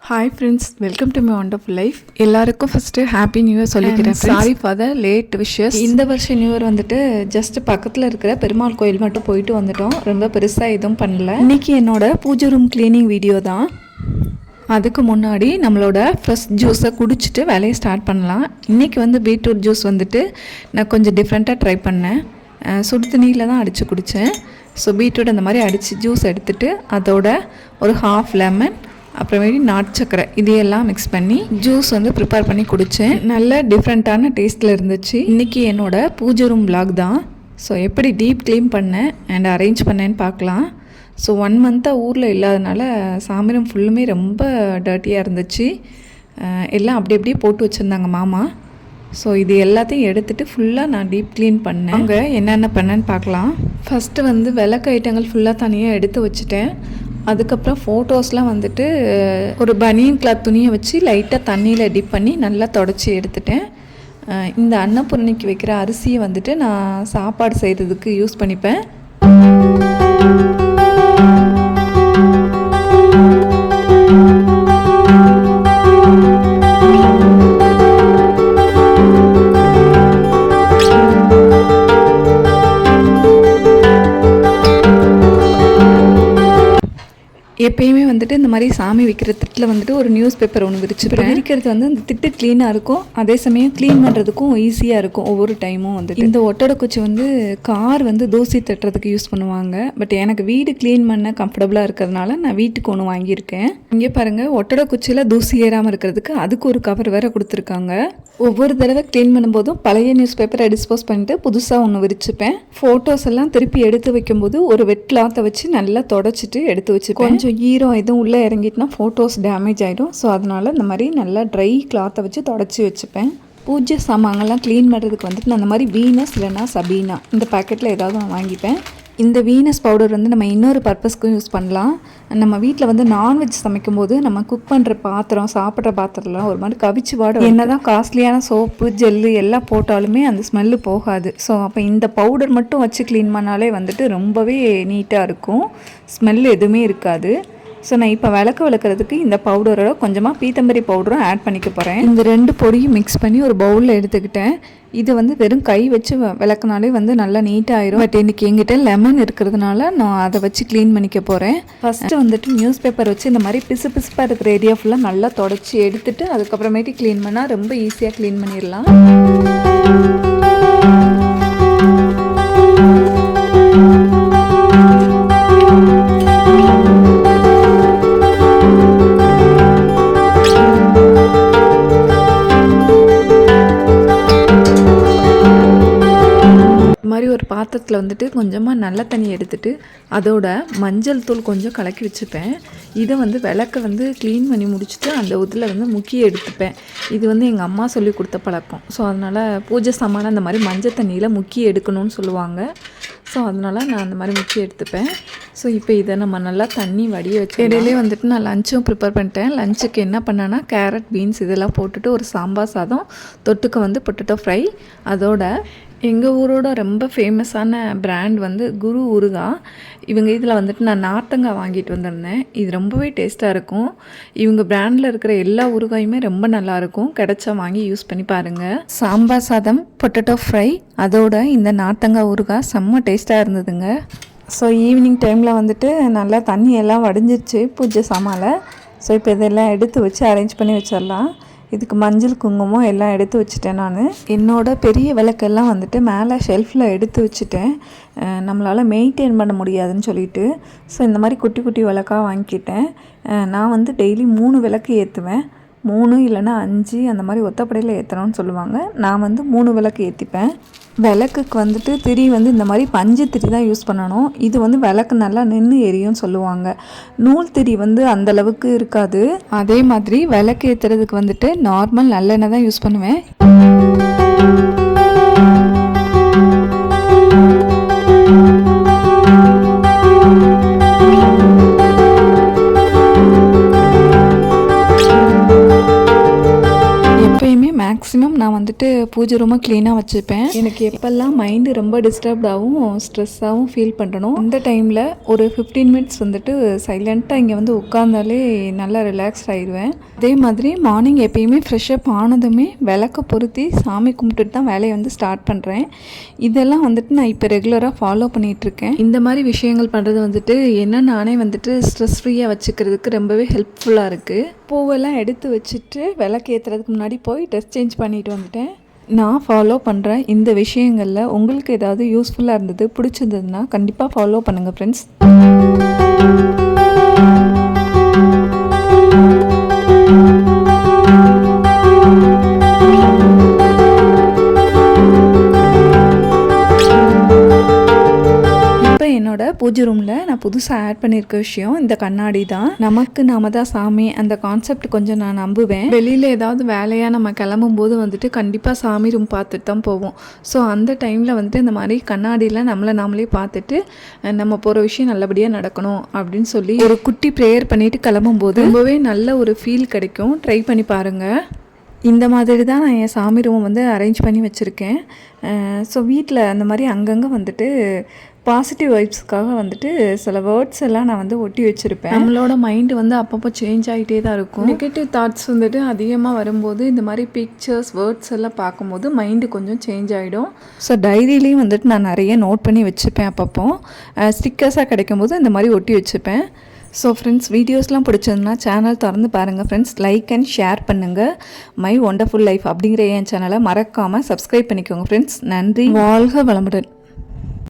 Hi friends, welcome to my wonderful life. எல்லாருக்கும் first happy new year சொல்லிக்கிறேன். Sorry for the late wishes. இந்த வருஷம் new year வந்துட்டு just பக்கத்தில் இருக்கிற பெருமாள் கோயில் மட்டும் போயிட்டு வந்துட்டோம். ரொம்ப பெருசாக எதுவும் பண்ணல. இன்றைக்கி என்னோட பூஜை ரூம் கிளீனிங் வீடியோ தான். அதுக்கு முன்னாடி நம்மளோட ஃப்ரெஷ் ஜூஸை குடிச்சிட்டு வேலையை ஸ்டார்ட் பண்ணலாம். இன்றைக்கி வந்து பீட்ரூட் ஜூஸ் வந்துட்டு நான் கொஞ்சம் டிஃப்ரெண்ட்டாக ட்ரை பண்ணேன். சுடு தண்ணியில் தான் அடித்து குடித்தேன். ஸோ பீட்ரூட் அந்த மாதிரி அடித்து ஜூஸ் எடுத்துகிட்டு அதோட ஒரு ஹாஃப் லெமன் அப்புறமேட்டு நாட்டு சக்கரை இதையெல்லாம் மிக்ஸ் பண்ணி ஜூஸ் வந்து ப்ரிப்பேர் பண்ணி குடித்தேன். நல்ல டிஃப்ரெண்ட்டான டேஸ்ட்டில் இருந்துச்சு. இன்றைக்கி என்னோடய பூஜை ரூம் விலாக் தான். ஸோ எப்படி டீப் க்ளீன் பண்ணேன் அண்ட் அரேஞ்ச் பண்ணேன்னு பார்க்கலாம். ஸோ 1 மந்த்தாக ஊரில் இல்லாதனால சாமி ரூம் ஃபுல்லுமே ரொம்ப டர்ட்டியாக இருந்துச்சு. எல்லாம் அப்படி அப்படியே போட்டு வச்சுருந்தாங்க மாமா. ஸோ இது எல்லாத்தையும் எடுத்துகிட்டு ஃபுல்லாக நான் டீப் க்ளீன் பண்ணேன். அங்கே என்னென்ன பண்ணேன்னு பார்க்கலாம். ஃபஸ்ட்டு வந்து விளக்கு ஐட்டங்கள் ஃபுல்லாக தனியாக எடுத்து வச்சுட்டேன். அதுக்கப்புறம் ஃபோட்டோஸ்லாம் வந்துட்டு ஒரு பனியன் கிளாத் துணியை வச்சு லைட்டாக தண்ணியில் டிப் பண்ணி நல்லா தொடச்சி எடுத்துட்டேன். இந்த அன்னபூரணிக்கு வைக்கிற அரிசியை வந்துட்டு நான் சாப்பாடு செய்கிறதுக்கு யூஸ் பண்ணிப்பேன். எப்பயுமே வந்துட்டு இந்த மாதிரி சாமி வைக்கிற திட்டில் வந்துட்டு ஒரு நியூஸ் பேப்பர் ஒன்று விரிச்சுப்பேன். விரிக்கிறது வந்து அந்த திட்டு க்ளீனாக இருக்கும், அதே சமயம் க்ளீன் பண்ணுறதுக்கும் ஈஸியாக இருக்கும் ஒவ்வொரு டைமும் வந்துட்டு. இந்த ஒட்டடை குச்சி வந்து கார் வந்து தூசி தட்டுறதுக்கு யூஸ் பண்ணுவாங்க. பட் எனக்கு வீடு க்ளீன் பண்ண கம்ஃபர்டபுளாக இருக்கிறதுனால நான் வீட்டுக்கு ஒன்று வாங்கியிருக்கேன். இங்கே பாருங்கள், ஒட்டடை குச்சியில் தூசி ஏறாமல் இருக்கிறதுக்கு அதுக்கு ஒரு கவர் வேறு கொடுத்துருக்காங்க. ஒவ்வொரு தடவை க்ளீன் பண்ணும்போதும் பழைய நியூஸ் பேப்பரை டிஸ்போஸ் பண்ணிட்டு புதுசாக ஒன்று விரிச்சுப்பேன். ஃபோட்டோஸ் எல்லாம் திருப்பி எடுத்து வைக்கும்போது ஒரு வெட் கிளாத்தை வச்சு நல்லா தொடச்சிட்டு எடுத்து வச்சுப்பேன். கொஞ்சம் ஈரம் எதுவும் உள்ளே இறங்கிட்டுனா ஃபோட்டோஸ் டேமேஜ் ஆகிடும். ஸோ அதனால் இந்த மாதிரி நல்லா ட்ரை கிளாத்தை வச்சு தொடச்சி வச்சுப்பேன். பூஜை சாமான்கள்லாம் க்ளீன் பண்ணுறதுக்கு வந்துட்டு நான் அந்த மாதிரி வீனஸ் இல்லைனா சபீனா இந்த பேக்கெட்டில் ஏதாவது நான் வாங்கிப்பேன். இந்த வீனஸ் பவுடர் வந்து நம்ம இன்னொரு பர்பஸ்க்கும் யூஸ் பண்ணலாம். நம்ம வீட்டில் வந்து நான்வெஜ் சமைக்கும் போது நம்ம குக் பண்ணுற பாத்திரம், சாப்பிட்ற பாத்திரம்லாம் ஒரு மாதிரி கவிச்சு வாடும். என்ன தான் காஸ்ட்லியான சோப்பு ஜெல்லு எல்லாம் போட்டாலுமே அந்த ஸ்மெல்லு போகாது. ஸோ அப்போ இந்த பவுடர் மட்டும் வச்சு க்ளீன் பண்ணாலே வந்துட்டு ரொம்பவே நீட்டாக இருக்கும், ஸ்மெல் எதுவுமே இருக்காது. ஸோ நான் இப்போ விளக்கு விளக்குறதுக்கு இந்த பவுடரோட கொஞ்சமாக பீத்தம்பரி பவுடரும் ஆட் பண்ணிக்க போகிறேன். இந்த 2 பொடியும் மிக்ஸ் பண்ணி ஒரு பவுலில் எடுத்துக்கிட்டேன். இது வந்து வெறும் கை வச்சு விளக்குனாலே வந்து நல்லா நீட்டாக ஆயிரும். பட் இன்றைக்கி எங்கிட்ட லெமன் இருக்கிறதுனால நான் அதை வச்சு க்ளீன் பண்ணிக்க போகிறேன். ஃபஸ்ட்டு வந்துட்டு நியூஸ் பேப்பர் வச்சு இந்த மாதிரி பிசு பிசுப்பாக இருக்கிற ஏரியா ஃபுல்லாக நல்லா தொடச்சி எடுத்துட்டு அதுக்கப்புறமேட்டு க்ளீன் பண்ணால் ரொம்ப ஈஸியாக க்ளீன் பண்ணிடலாம். ஒரு பாத்திரத்தில் வந்துட்டு கொஞ்சமாக நல்ல தண்ணி எடுத்துகிட்டு அதோட மஞ்சள் தூள் கொஞ்சம் கலக்கி வச்சுப்பேன். இதை வந்து விளக்கை வந்து க்ளீன் பண்ணி முடிச்சுட்டு அந்த இதில் வந்து முக்கி எடுத்துப்பேன். இது வந்து எங்கள் அம்மா சொல்லி கொடுத்த பழக்கம். ஸோ அதனால் பூஜை சாமான அந்த மாதிரி மஞ்சள் தண்ணியில் முக்கி எடுக்கணும்னு சொல்லுவாங்க. ஸோ அதனால் நான் அந்த மாதிரி முக்கி எடுத்துப்பேன். ஸோ இப்போ இதை நம்ம நல்லா தண்ணி வடிய வச்சு இடையிலே வந்துட்டு நான் லஞ்சும் ப்ரிப்பேர் பண்ணிட்டேன். லஞ்சுக்கு என்ன பண்ணேன்னா கேரட், பீன்ஸ் இதெல்லாம் போட்டுட்டு ஒரு சாம்பார் சாதம், தொட்டுக்க வந்து பொட்டேட்டோ ஃப்ரை. அதோட எங்கள் ஊரோட ரொம்ப ஃபேமஸான பிராண்ட் வந்து குரு ஊறுகாய். இவங்க இதில் வந்துட்டு நான் நார்த்தங்காய் வாங்கிட்டு வந்திருந்தேன். இது ரொம்பவே டேஸ்ட்டாக இருக்கும். இவங்க பிராண்டில் இருக்கிற எல்லா ஊறுகாயுமே ரொம்ப நல்லாயிருக்கும். கிடச்சா வாங்கி யூஸ் பண்ணி பாருங்கள். சாம்பார் சாதம், பொட்டேட்டோ ஃப்ரை, அதோட இந்த நார்த்தங்காய் ஊறுகாய் செம்ம டேஸ்ட்டாக இருந்ததுங்க. ஸோ ஈவினிங் டைமில் வந்துட்டு நல்லா தண்ணி எல்லாம் வடிஞ்சிருச்சு பூஜை சாமானில். ஸோ இப்போ இதெல்லாம் எடுத்து வச்சு அரேஞ்ச் பண்ணி வச்சிடலாம். இதுக்கு மஞ்சள் குங்குமம் எல்லாம் எடுத்து வச்சுட்டேன். நான் என்னோட பெரிய விளக்கெல்லாம் வந்துட்டு மேலே ஷெல்ஃபில் எடுத்து வச்சுட்டேன். நம்மளால் மெயின்டைன் பண்ண முடியாதுன்னு சொல்லிட்டு. ஸோ இந்த மாதிரி குட்டி குட்டி விளக்காக வாங்கிக்கிட்டேன். நான் வந்து டெய்லி 3 விளக்கு ஏற்றுவேன். 3 இல்லைன்னா 5 அந்த மாதிரி ஒத்தப்படையில் ஏற்றணும்னு சொல்லுவாங்க. நான் வந்து 3 விளக்கு ஏற்றிப்பேன். விளக்குக்கு வந்துட்டு திரி வந்து இந்த மாதிரி பஞ்சு திரி தான் யூஸ் பண்ணணும். இது வந்து விளக்கு நல்லா நின்று எரியும்னு சொல்லுவாங்க. நூல் திரி வந்து அந்தளவுக்கு இருக்காது. அதே மாதிரி விளக்கு ஏற்றுறதுக்கு வந்துட்டு நார்மல் நல்லெண்ணெய் தான் யூஸ் பண்ணுவேன். மேக்ஸிமம் நான் வந்துட்டு பூஜை ரூமை க்ளீனாக வச்சுப்பேன். எனக்கு எப்போல்லாம் மைண்டு ரொம்ப டிஸ்டர்ப்டாகவும் ஸ்ட்ரெஸ்ஸாகவும் ஃபீல் பண்ணுறனோ அந்த டைமில் ஒரு 15 மினிட்ஸ் வந்துட்டு சைலண்ட்டாக இங்கே வந்து உட்காந்தாலே நல்லா ரிலாக்ஸ் ஆயிடுவேன். அதே மாதிரி மார்னிங் எப்பயுமே ஃப்ரெஷ்அப் ஆனதுமே விளக்க பொருத்தி சாமி கும்பிட்டுட்டு தான் வேலையை வந்து ஸ்டார்ட் பண்ணுறேன். இதெல்லாம் வந்துட்டு நான் இப்போ ரெகுலராக ஃபாலோ பண்ணிகிட்ருக்கேன். இந்த மாதிரி விஷயங்கள் பண்ணுறது வந்துட்டு என்ன நானே வந்துட்டு ஸ்ட்ரெஸ் ஃப்ரீயாக வச்சுக்கிறதுக்கு ரொம்பவே ஹெல்ப்ஃபுல்லாக இருக்குது. பூவெல்லாம் எடுத்து வச்சுட்டு விளக்கு ஏற்றுறதுக்கு முன்னாடி போய் ட்ரெஸ் சேஞ்ச் பண்ணிட்டு வந்துட்டேன். நான் ஃபாலோ பண்ணுற இந்த விஷயங்களில் உங்களுக்கு ஏதாவது யூஸ்ஃபுல்லாக இருந்தது பிடிச்சிருந்ததுன்னா கண்டிப்பாக ஃபாலோ பண்ணுங்கள் ஃப்ரெண்ட்ஸ். என்னோட பூஜை ரூமில் நான் புதுசாக ஆட் பண்ணியிருக்க விஷயம் இந்த கண்ணாடி தான். நமக்கு நாம தான் சாமி அந்த கான்செப்ட் கொஞ்சம் நான் நம்புவேன். வெளியில் ஏதாவது வேலையாக நம்ம கிளம்பும் போது வந்துட்டு கண்டிப்பாக சாமி ரூம் பார்த்துட்டு தான் போவோம். ஸோ அந்த டைமில் வந்துட்டு இந்த மாதிரி கண்ணாடியில் நாமளே பார்த்துட்டு நம்ம போகிற விஷயம் நல்லபடியாக நடக்கணும் அப்படின்னு சொல்லி ஒரு குட்டி ப்ரேயர் பண்ணிவிட்டு கிளம்பும்போது ரொம்பவே நல்ல ஒரு ஃபீல் கிடைக்கும். ட்ரை பண்ணி பாருங்கள். இந்த மாதிரி தான் நான் என் சாமி ரூம் வந்து அரேஞ்ச் பண்ணி வச்சுருக்கேன். ஸோ வீட்டில் அந்த மாதிரி அங்கங்கே வந்துட்டு பாசிட்டிவ் வைப்ஸ்க்காக வந்துட்டு சில வேர்ட்ஸ் எல்லாம் நான் வந்து ஒட்டி வச்சுருப்பேன். நம்மளோட மைண்டு வந்து அப்பப்போ சேஞ்ச் ஆகிட்டே தான் இருக்கும். நெகட்டிவ் தாட்ஸ் வந்துட்டு அதிகமாக வரும்போது இந்த மாதிரி பிக்சர்ஸ் வேர்ட்ஸ் எல்லாம் பார்க்கும்போது மைண்டு கொஞ்சம் சேஞ்ச் ஆகிடும். ஸோ டைரியிலையும் வந்துட்டு நான் நிறைய நோட் பண்ணி வச்சுப்பேன். அப்பப்போ ஸ்டிக்கர்ஸாக கிடைக்கும்போது இந்த மாதிரி ஒட்டி வச்சுப்பேன். ஸோ ஃப்ரெண்ட்ஸ், வீடியோஸ்லாம் பிடிச்சதுன்னா சேனல் திறந்து பாருங்கள் ஃப்ரெண்ட்ஸ். லைக் அண்ட் ஷேர் பண்ணுங்கள். மை ஒண்டர்ஃபுல் லைஃப் அப்படிங்கிற என் சேனலை மறக்காமல் சப்ஸ்கிரைப் பண்ணிக்கோங்க ஃப்ரெண்ட்ஸ். நன்றி. வாழ்க வளமுடன்.